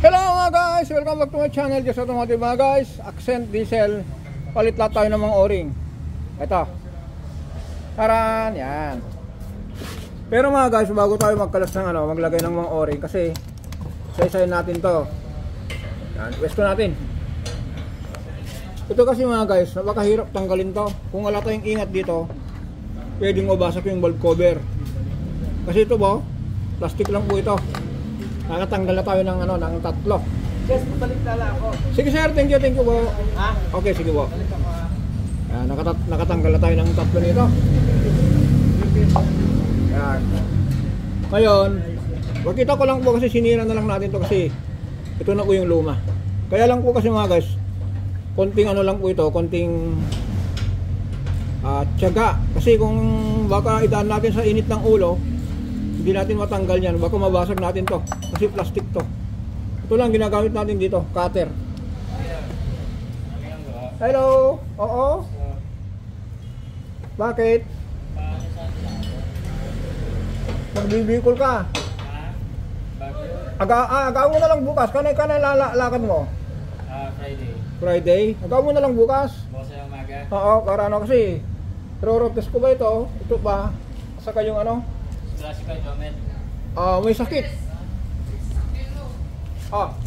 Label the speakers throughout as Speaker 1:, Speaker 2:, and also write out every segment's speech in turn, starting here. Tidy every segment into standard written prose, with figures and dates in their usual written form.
Speaker 1: Hello mga guys! Welcome back to my channel, Just Automotive mga guys. Accent diesel. Palit lahat tayo ng mga o-ring. Ito. Taran! Yan. Pero mga guys, bago tayo magkalas ng maglagay ng mga o-ring, kasi isa-isayin natin to. Yan, pwesto natin. Ito kasi mga guys, napakahirap tanggalin to. Kung wala tayong ingat dito, pwedeng mabasak yung valve cover. Kasi ito po, plastic lang po ito. Nakatanggal na tayo ng ng tatlo.
Speaker 2: Just balik tala ako.
Speaker 1: Sige sir, thank you po.
Speaker 2: Ha?
Speaker 1: Okay, sige po. Yan, nakatanggal na tayo ng tatlo nito. Yan. Ngayon, makita ko lang po kasi sinira na lang natin to kasi ito na po yung luma. Kaya lang po kasi mga guys, konting lang po ito, konting tiyaga. Kasi kung baka idaan natin sa init ng ulo, hindi natin matanggal yan, baka mabasag natin to kasi plastic to. Ito lang ginagamit natin dito, cutter. Hello? Oo? Bakit? Magbibikol ka? Agaw mo na lang bukas. Kanay lalakad mo? Friday? Agaw mo na lang bukas?
Speaker 2: Bukas na umaga?
Speaker 1: Oo, para kasi rorotes ko ba ito? Ito ba? Saka yung
Speaker 2: Classical Jomet.
Speaker 1: may sakit.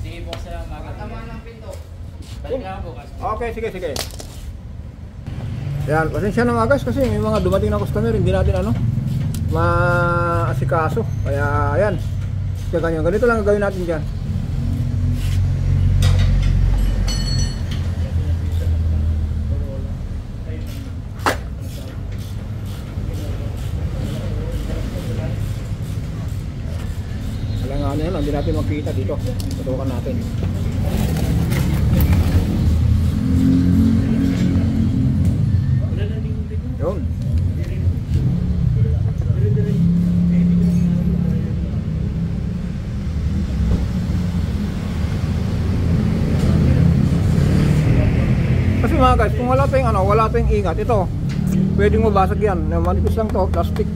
Speaker 2: Sige, bukas na umaga. Tama ng pinto. Balik lang bukas.
Speaker 1: Okay, sige. Yan, pasensya na mga guys kasi may mga dumating na customer, hindi natin maasikaso. Kaya ayan. Kaya ganito lang gagawin natin diyan. Hindi natin makita dito. Tutukan natin. Yun. Kasi mga guys, kung wala tayong ingat, ito pwedeng mabasag yan. Manipis lang to, plastic.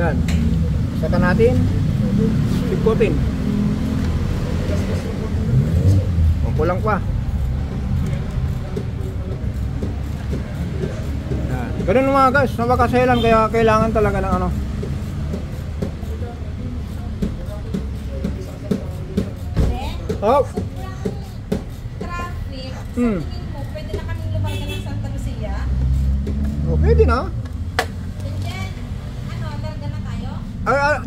Speaker 1: Yan. Saka natin ikutin. Kulang pa. Yan. Ganun mga guys, napakaselan kaya kailangan talaga ng Oh.
Speaker 3: Traffic. Pwede na kaming lumaga ng Santa Lucia?
Speaker 1: Oh, pwede na.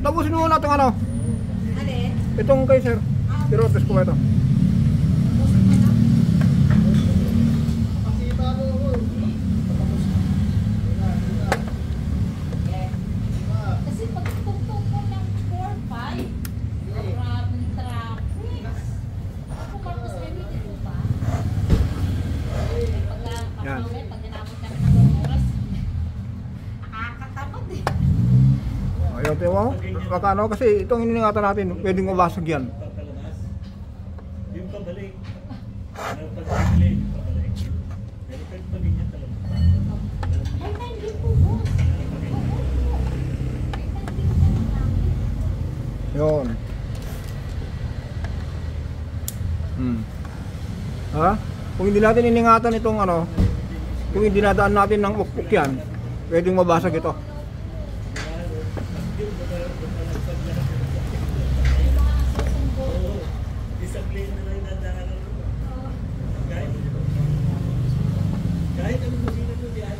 Speaker 1: Tapusin mo muna itong
Speaker 3: Alin?
Speaker 1: itong kay sir. Pero test ko ba ito?
Speaker 3: Kasi pag tugtog ko ng 4-5, maraming traffic. Ako Marcos Remy, dito ba? Pag ginamot kami ng oras, nakakatamad eh.
Speaker 1: Ayaw tayo mo? Baka kasi itong iningatan natin, pwedeng mabasag yan.
Speaker 4: Yung pabalik. Pag-balik. Pero pag-balik niya talaga.
Speaker 3: Ay, hindi po, boss.
Speaker 1: Yun. Ha? Kung hindi natin iningatan itong kung hindi nadaan natin ng ukpuk yan, pwedeng mabasag ito.
Speaker 4: Kahit anong musina ko diyan.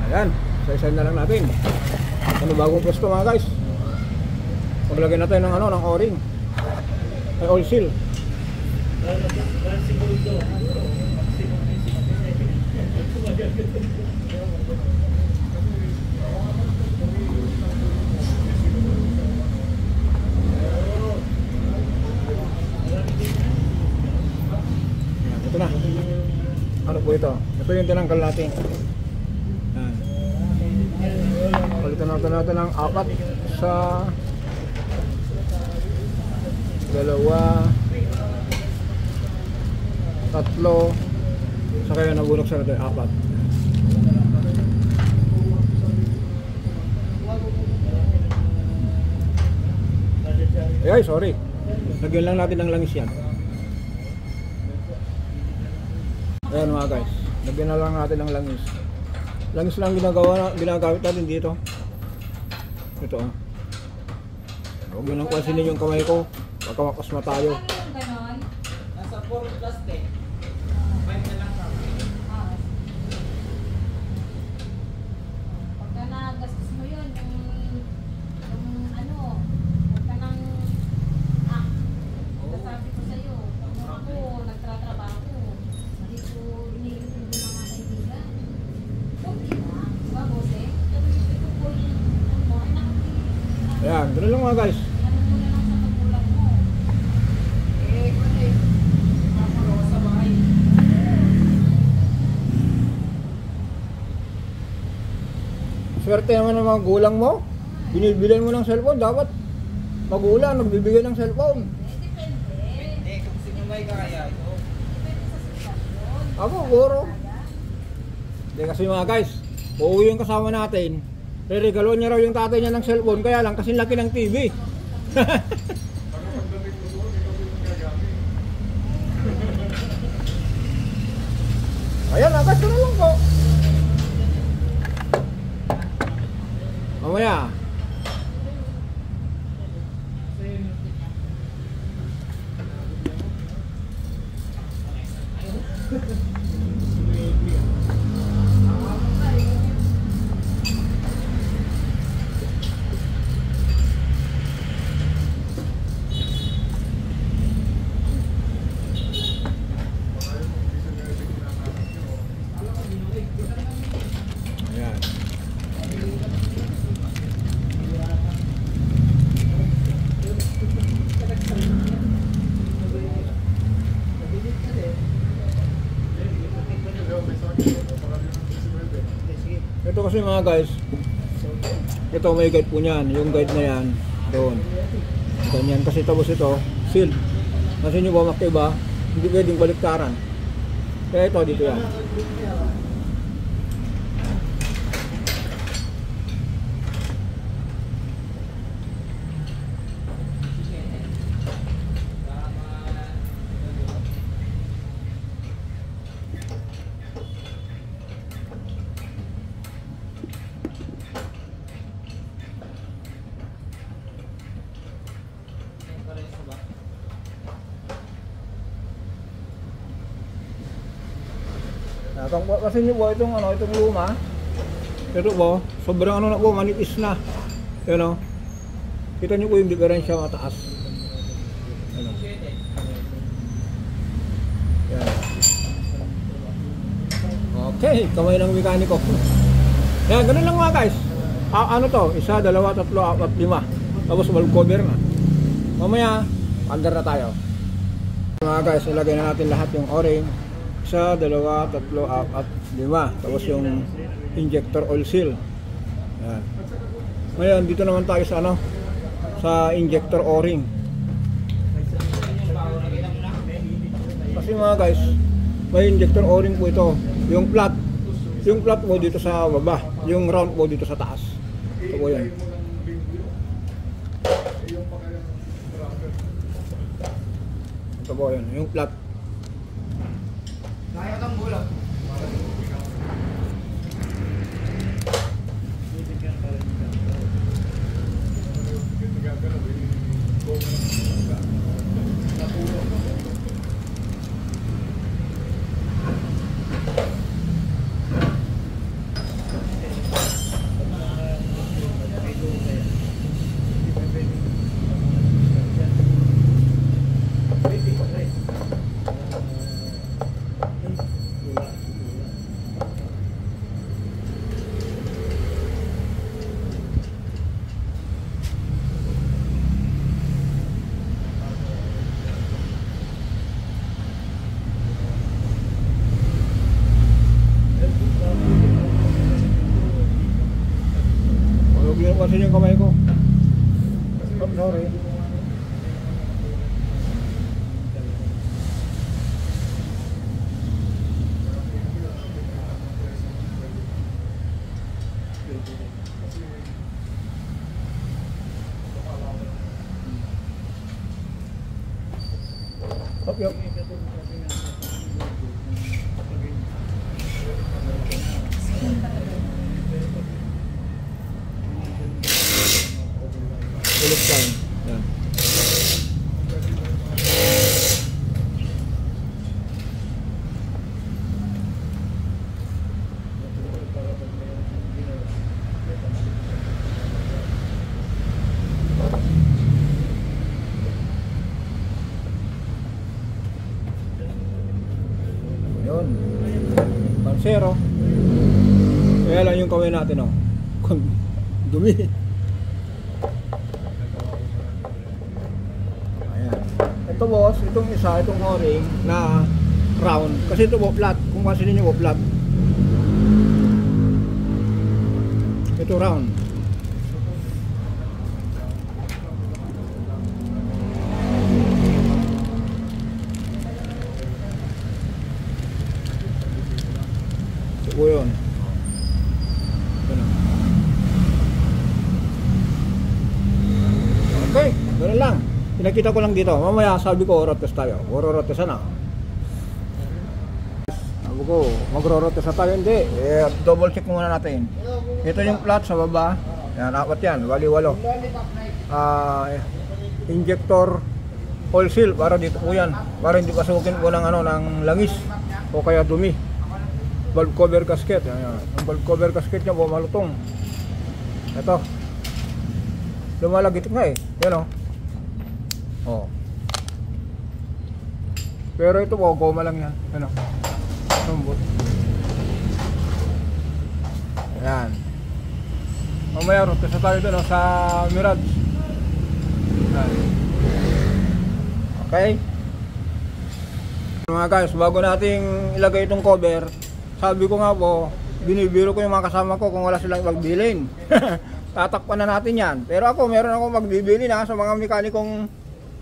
Speaker 1: Ayan, isa-isa na lang natin. Bagong pwesto mga guys. Maglagay na tayo ng ano, ng o-ring. Ay, oil seal.
Speaker 4: segundo.
Speaker 1: Ito na. Ano po ito? Ito yung tinanggal natin. Yan. Palitan natin ng 4 sa 2, 3, sa kaya nabulok sa natin 4. Ay, sorry. Lagyan lang natin ng langis yan. Ayan mga guys, lagyan na lang natin ng langis. Langis lang ginagamit natin dito. Ito oh. Huwag nyo nang pansinin yung kamay ko. Baka makasma tayo.
Speaker 3: Ano yung ganon?
Speaker 2: Nasa 4 plus 10. 5 na lang kami.
Speaker 3: Pagka nagastos mo yun, yung ano, huwag ka nang, sasabi ko sa'yo, kung ako nagtratrabaho, dito iniintindi mga kaibigan. Okay na, diba Bose? Pero ito po yung, ano mo, ay nakapili.
Speaker 1: Ayan, ganoon lang mga guys.
Speaker 3: Ano muna lang sa magulang mo.
Speaker 2: Kasi, mapalo sa bahay.
Speaker 1: Swerte naman ng mga gulang mo. Binibilan mo ng cellphone, dapat magulang nagbibigay ng cellphone.
Speaker 3: Depende.
Speaker 2: Hindi, kung sino may kaya ito.
Speaker 3: Depende sa sitwasyon.
Speaker 1: Ako, guro. Hindi kasi mga guys, uuwi yung kasama natin. Re-regalo niya raw yung tatay niya ng cellphone, kaya lang kasi laki ng TV. Ayan, agad ko na lang po. Mamaya. Ayan. Ito kasi mga guys, ito may guide po niyan, yung guide na yan, doon. Ganyan kasi tapos ito, sealed. Kasi nyo ba makiba, hindi pwedeng baliktaran. Kaya ito, dito yan. Kasi nyo po itong ano, itong luma. Ito po, sobrang ano na po, manipis na. Yan o. Kita nyo po yung diferensya mataas. Ano. Yan. Okay, kamay ng mekaniko. Yan, ganun lang mga guys. Ano to? 1, 2, 3, 4, 5. Tapos valve cover na. Mamaya, under na tayo. Mga guys, ilagay na natin lahat yung o-ring. 1, 2, 3, 4, 5. Tapos yung injector oil seal. Yan. Ngayon, dito naman tayo sa ano? Sa injector o-ring. Kasi mga guys, may injector o-ring po ito. Yung flat. Yung flat po dito sa baba. Yung round po dito sa taas. Ito po yan. Ito po yan. Yung flat.
Speaker 2: Kaya kang bulak.
Speaker 1: sorry. Hop, yun. Ulit lang. Yan. Yun. Pansero. Kaya lang yung kawin natin, oh. Dumi. Ito boss, itong isa, itong o-ring na round. Kasi ito po flat. Kung kasi ninyo po flat. Ito round. Ito po yun. Ito na. Okay, ganoon lang. Pinakita ko lang dito. Mamaya sabi ko oro-rotes tayo. Oro-rotes na. Sabi ko magro-rotes na tayo. Hindi. Double check muna natin. Ito yung flat sa baba. Yan, apat yan. Bali 8. Injector oil seal para dito po yan. Para hindi pasukin po ng, ng langis o kaya dumi. Valve cover gasket. Yan. Ang valve cover gasket niya po malutong. Ito. Lumalagit nga eh. Yan o. Oh. Pero ito po, goma lang yan. Ano? Sambot. Ayan. Mamaya rotes na tayo doon sa Mirage. Ayan. Okay. Mga guys, bago nating ilagay itong cover, sabi ko nga po, binibiro ko yung mga kasama ko kung wala silang magbilin. Tatakpan na natin yan. Pero ako, meron ako magbibili na sa mga mekanikong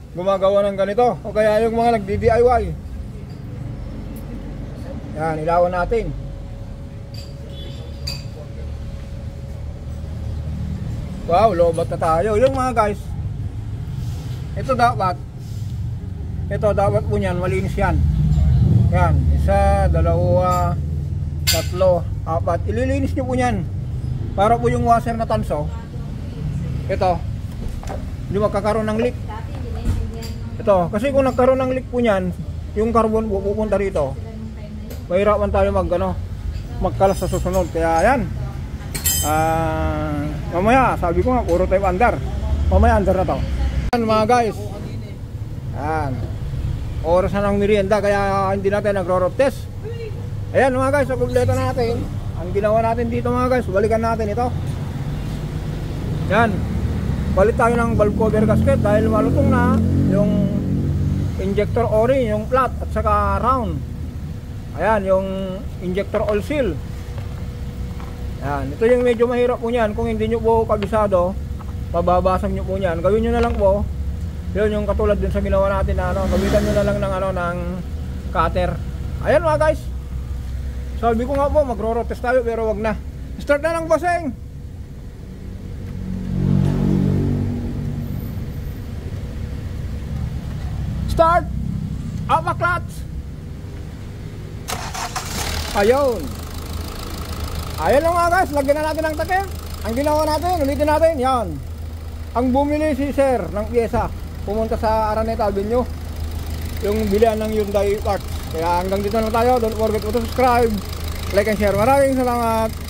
Speaker 1: gumagawa ng ganito o kaya yung mga nagdi-DIY. Yan, ilawan natin. Wow, lobat na tayo. Yung mga guys, ito dapat po yan, malinis yan. Yan, 1, 2, 3, 4. Ililinis nyo po yan para po yung washer na tanso, ito, hindi magkakaroon ng leak. Ito, kasi kung nagkaroon ng leak po niyan, yung carbon pupunta rito. Mahirapan tayo magkalas sa susunod. Kaya yan. Mamaya, sabi ko nga, puro tayo under. Mamaya under na to. Yan mga guys. Yan. Oras na ng merienda, kaya hindi natin nagro-road test. Ayan mga guys, sa kumpleto natin. Ang ginawa natin dito mga guys, balikan natin ito. Yan. Balit tayo ng valve cover gasket dahil malutong na yung injector o-ring, yung flat at saka round. Ayan, yung injector oil seal. Ayan, ito yung medyo mahirap po niyan. Kung hindi nyo po kabisado, pababasag nyo po niyan. Gawin nyo na lang po. Yun yung katulad din sa ginawa natin na gamitan nyo na lang ng ng cutter. Ayan mga guys. Sabi ko nga po, magro-rotes tayo pero wag na. Start na lang bossing. Start! Up a clutch! Ayun! Ayun lang mga guys, lagyan na natin ng takip. Ang ginawa natin, ulitin natin, yan. Ang bumili si sir ng pyesa, pumunta sa Araneta Avenue, yung bilihan ng Hyundai parts. Kaya hanggang dito lang tayo, don't forget to subscribe, like and share. Maraming salamat!